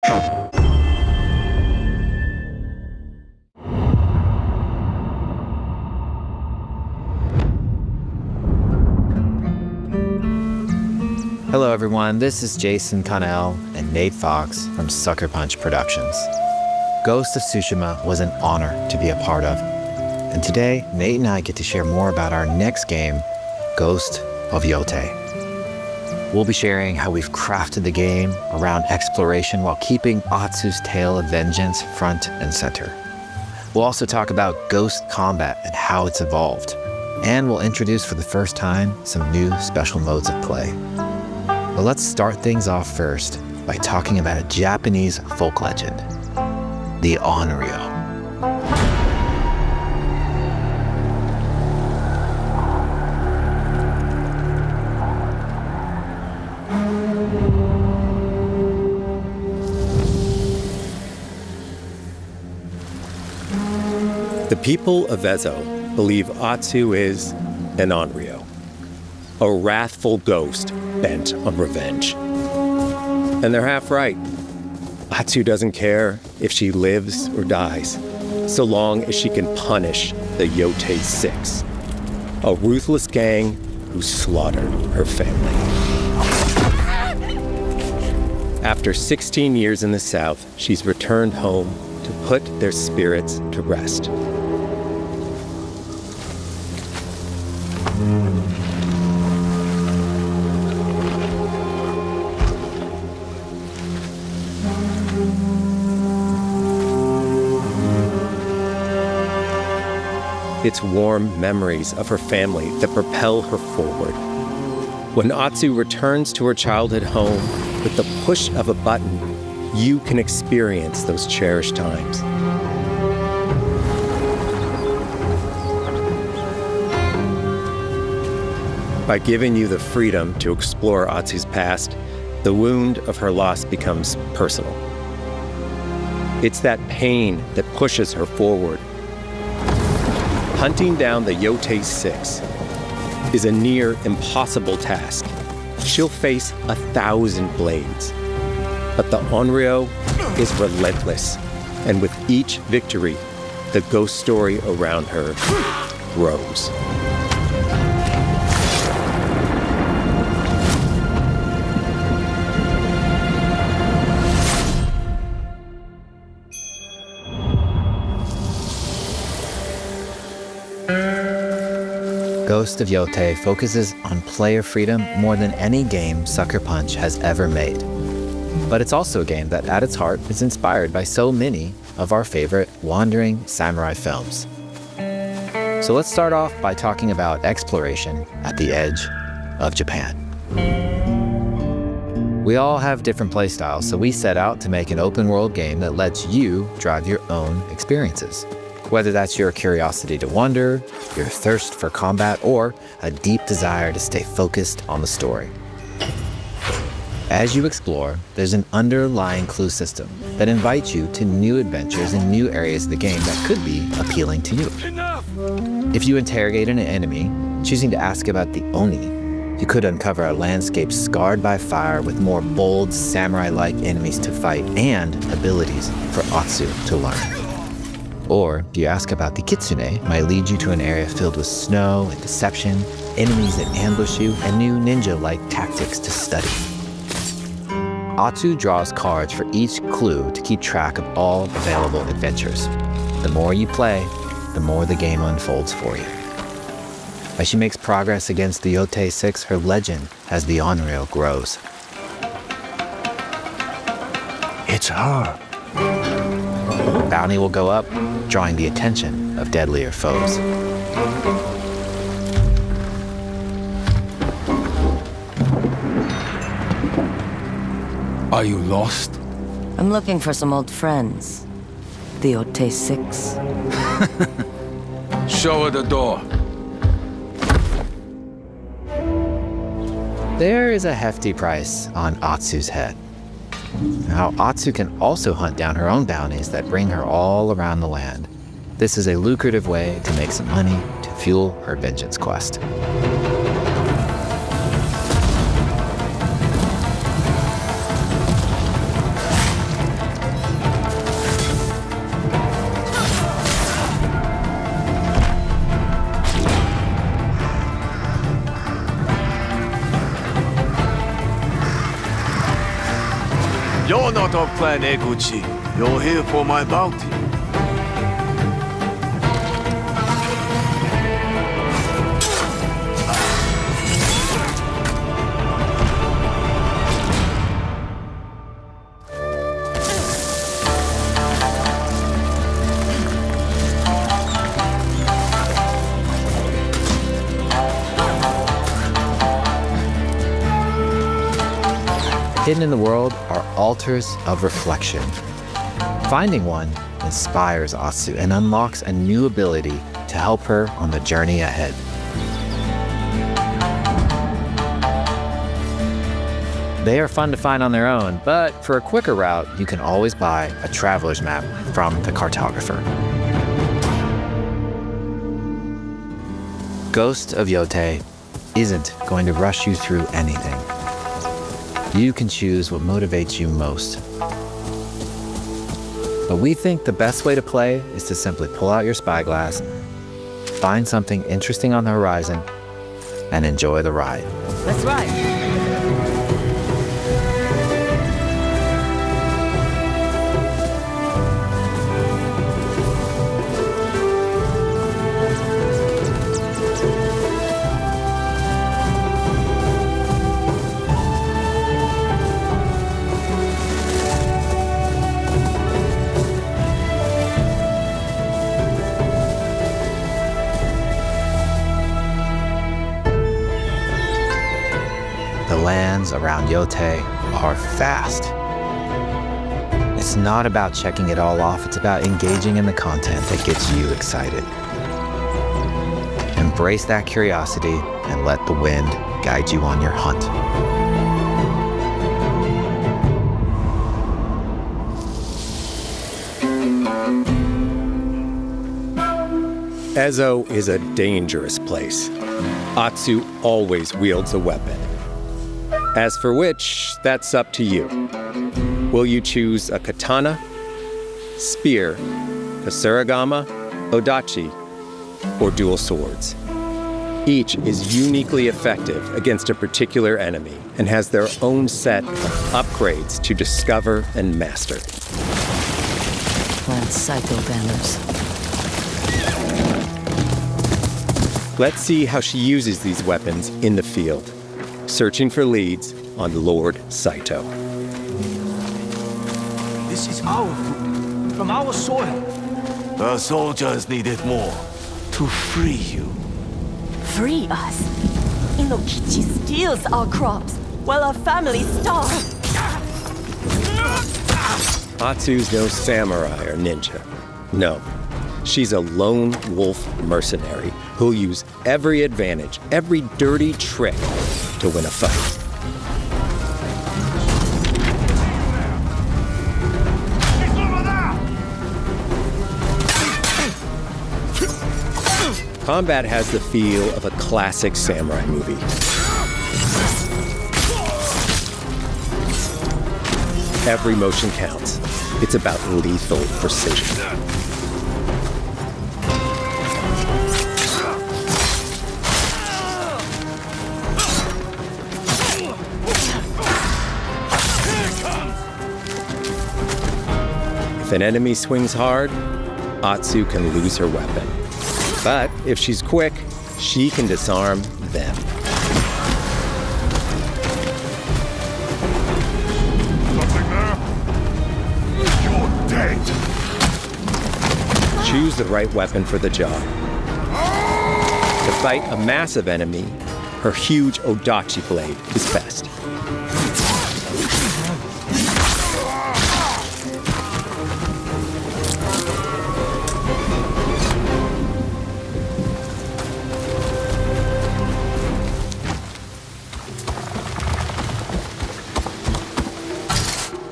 Hello everyone, this is Jason Connell and Nate Fox from Sucker Punch Productions. Ghost of Tsushima was an honor to be a part of. And today, Nate and I get to share more about our next game, Ghost of Yotei. We'll be sharing how we've crafted the game around exploration while keeping Atsu's tale of vengeance front and center. We'll also talk about ghost combat and how it's evolved. And we'll introduce for the first time some new special modes of play. But let's start things off first by talking about a Japanese folk legend, the Onryo. The people of Ezo believe Atsu is an Onryo, a wrathful ghost bent on revenge. And they're half right. Atsu doesn't care if she lives or dies, so long as she can punish the Yotei 6, a ruthless gang who slaughtered her family. After 16 years in the South, she's returned home to put their spirits to rest. It's warm memories of her family that propel her forward. When Atsu returns to her childhood home, with the push of a button, you can experience those cherished times. By giving you the freedom to explore Atsu's past, the wound of her loss becomes personal. It's that pain that pushes her forward. Hunting down the Yotei 6 is a near impossible task. She'll face 1,000 blades. But the Onryo is relentless, and with each victory, the ghost story around her grows. Ghost of Yotei focuses on player freedom more than any game Sucker Punch has ever made. But it's also a game that at its heart is inspired by so many of our favorite wandering samurai films. So let's start off by talking about exploration at the edge of Japan. We all have different playstyles, so we set out to make an open world game that lets you drive your own experiences. Whether that's your curiosity to wander, your thirst for combat, or a deep desire to stay focused on the story. As you explore, there's an underlying clue system that invites you to new adventures in new areas of the game that could be appealing to you. Enough! If you interrogate an enemy, choosing to ask about the Oni, you could uncover a landscape scarred by fire with more bold, samurai-like enemies to fight and abilities for Atsu to learn. Or, if you ask about the Kitsune, might lead you to an area filled with snow and deception, enemies that ambush you, and new ninja-like tactics to study. Atsu draws cards for each clue to keep track of all available adventures. The more you play, the more the game unfolds for you. As she makes progress against the Yotei 6, her legend as the Onryo grows. It's her. Bounty will go up, drawing the attention of deadlier foes. Are you lost? I'm looking for some old friends. The Yotei 6. Show her the door. There is a hefty price on Atsu's head. Now, Atsu can also hunt down her own bounties that bring her all around the land. This is a lucrative way to make some money to fuel her vengeance quest. You're not of Clan Eguchi. You're here for my bounty. Hidden in the world are altars of reflection. Finding one inspires Atsu and unlocks a new ability to help her on the journey ahead. They are fun to find on their own, but for a quicker route, you can always buy a traveler's map from the cartographer. Ghost of Yotei isn't going to rush you through anything. You can choose what motivates you most. But we think the best way to play is to simply pull out your spyglass, find something interesting on the horizon, and enjoy the ride. Let's ride. The lands around Yotei are fast. It's not about checking it all off, it's about engaging in the content that gets you excited. Embrace that curiosity and let the wind guide you on your hunt. Ezo is a dangerous place. Atsu always wields a weapon. As for which, that's up to you. Will you choose a katana, spear, kasuragama, odachi, or dual swords? Each is uniquely effective against a particular enemy and has their own set of upgrades to discover and master. Plant Psycho banners. Let's see how she uses these weapons in the field. Searching for leads on Lord Saito. This is our food, from our soil. The soldiers needed more to free you. Free us? Inokichi steals our crops while our families starve. Atsu's no samurai or ninja. No, she's a lone wolf mercenary who'll use every advantage, every dirty trick to win a fight. Combat has the feel of a classic samurai movie. Every motion counts. It's about lethal precision. If an enemy swings hard, Atsu can lose her weapon. But if she's quick, she can disarm them. Nothing there? You're dead. Choose the right weapon for the job. To fight a massive enemy, her huge odachi blade is best.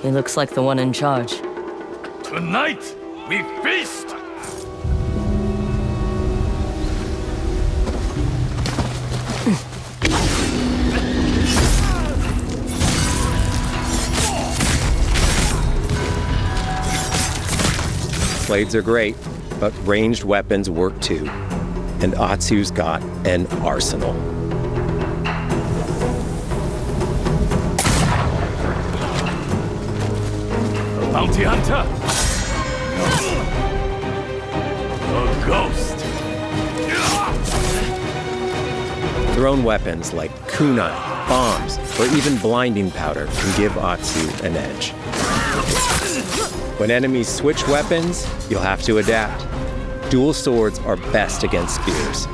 He looks like the one in charge. Tonight, we feast. Blades are great, but ranged weapons work too. And Atsu's got an arsenal. Bounty hunter. A ghost. Thrown weapons like kunai, bombs, or even blinding powder can give Atsu an edge. When enemies switch weapons, you'll have to adapt. Dual swords are best against spears.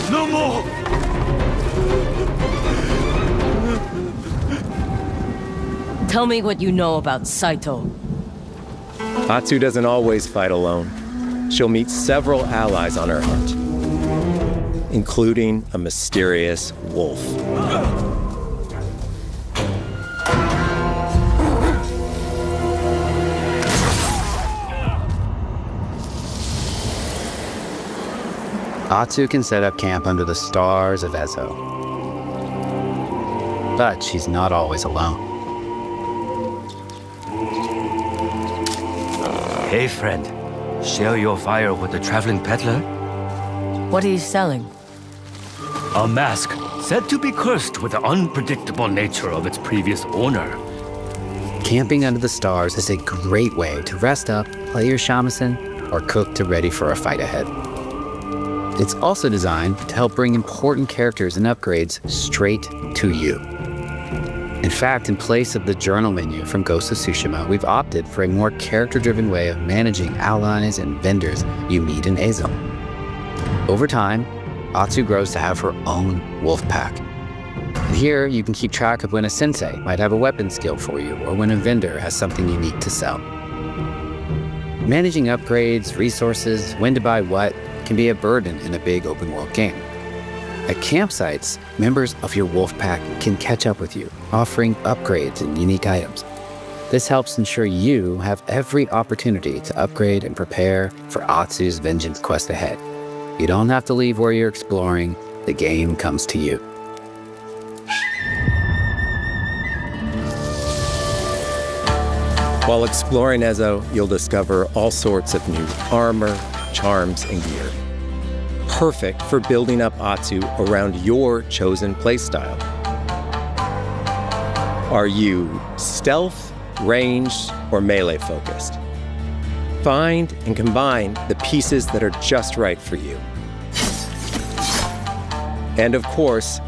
No more. Tell me what you know about Saito. Atsu doesn't always fight alone. She'll meet several allies on her hunt, including a mysterious wolf. Atsu can set up camp under the stars of Ezo. But she's not always alone. Hey, friend. Share your fire with the traveling peddler? What are you selling? A mask said to be cursed with the unpredictable nature of its previous owner. Camping under the stars is a great way to rest up, play your shamisen, or cook to ready for a fight ahead. It's also designed to help bring important characters and upgrades straight to you. In fact, in place of the journal menu from Ghost of Tsushima, we've opted for a more character-driven way of managing allies and vendors you meet in Ezo. Over time, Atsu grows to have her own wolf pack. And here, you can keep track of when a sensei might have a weapon skill for you, or when a vendor has something unique to sell. Managing upgrades, resources, when to buy what, can be a burden in a big open-world game. At campsites, members of your wolf pack can catch up with you, offering upgrades and unique items. This helps ensure you have every opportunity to upgrade and prepare for Atsu's vengeance quest ahead. You don't have to leave where you're exploring, the game comes to you. While exploring Ezo, you'll discover all sorts of new armor, charms, and gear. Perfect for building up Atsu around your chosen playstyle. Are you stealth, ranged, or melee focused? Find and combine the pieces that are just right for you. And of course,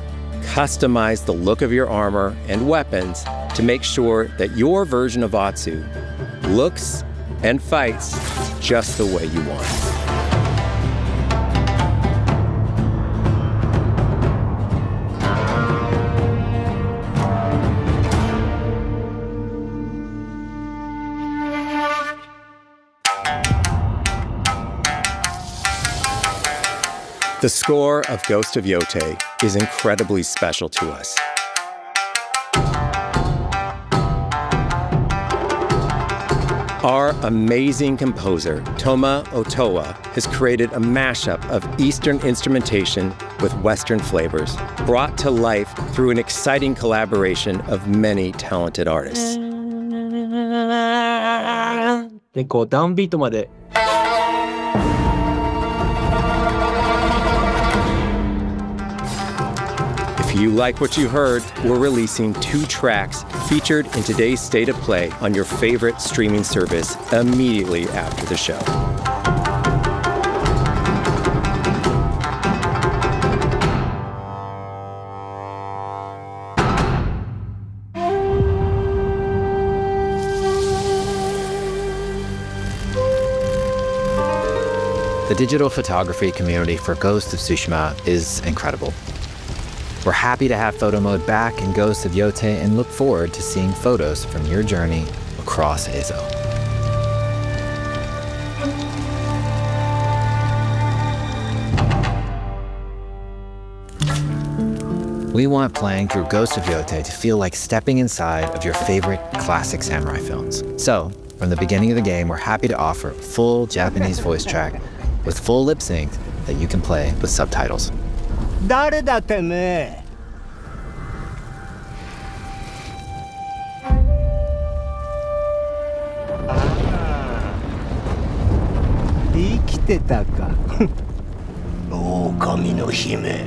customize the look of your armor and weapons to make sure that your version of Atsu looks and fights just the way you want. The score of Ghost of Yotei is incredibly special to us. Our amazing composer, Toma Otoa, has created a mashup of Eastern instrumentation with Western flavors, brought to life through an exciting collaboration of many talented artists. でこうダウンビートまで If you like what you heard, we're releasing 2 tracks featured in today's State of Play on your favorite streaming service immediately after the show. The digital photography community for Ghost of Tsushima is incredible. We're happy to have photo mode back in Ghost of Yotei and look forward to seeing photos from your journey across Ezo. We want playing through Ghost of Yotei to feel like stepping inside of your favorite classic samurai films. So, from the beginning of the game, we're happy to offer a full Japanese voice track with full lip sync that you can play with subtitles. 誰だてめえ生きてたか。狼の姫。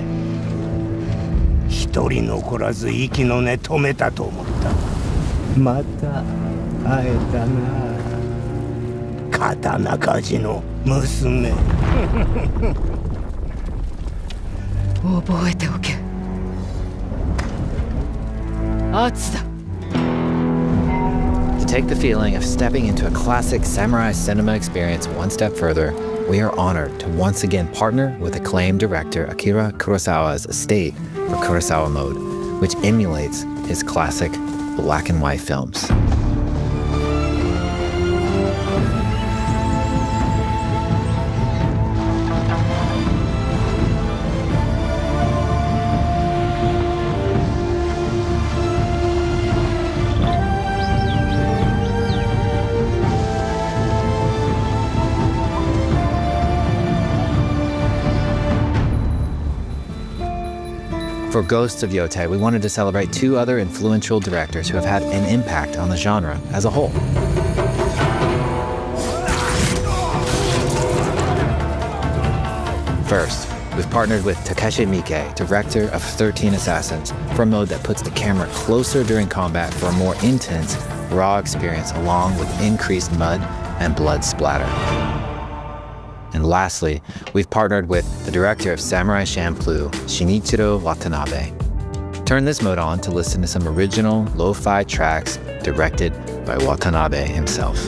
一人残らず息の根止めたと思った。また会えたな。刀鍛冶の娘。覚えておけ。圧だ。To take the feeling of stepping into a classic samurai cinema experience one step further, we are honored to once again partner with acclaimed director Akira Kurosawa's estate for Kurosawa Mode, which emulates his classic black and white films. For Ghost of Yotei, we wanted to celebrate two other influential directors who have had an impact on the genre as a whole. First, we've partnered with Takeshi Miike, director of 13 Assassins, for a mode that puts the camera closer during combat for a more intense, raw experience along with increased mud and blood splatter. And lastly, we've partnered with the director of Samurai Champloo, Shinichiro Watanabe. Turn this mode on to listen to some original lo-fi tracks directed by Watanabe himself.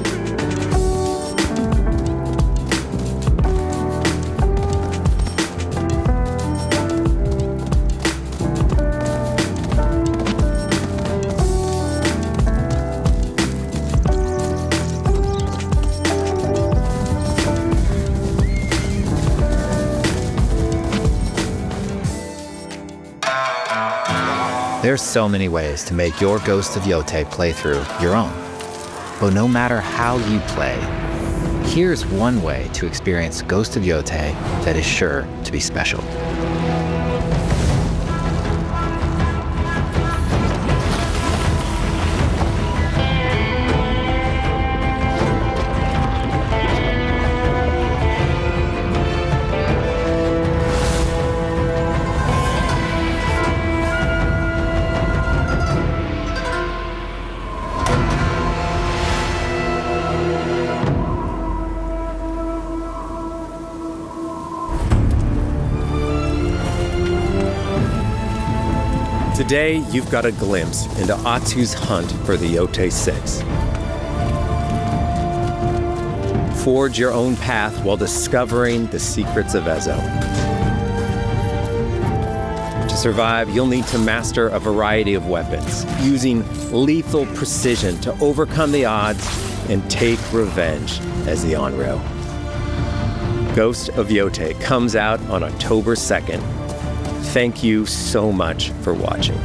There's so many ways to make your Ghost of Yotei playthrough your own. But no matter how you play, here's one way to experience Ghost of Yotei that is sure to be special. Today, you've got a glimpse into Atsu's hunt for the Yotei 6. Forge your own path while discovering the secrets of Ezo. To survive, you'll need to master a variety of weapons, using lethal precision to overcome the odds and take revenge as the Onryo. Ghost of Yotei comes out on October 2nd. Thank you so much for watching.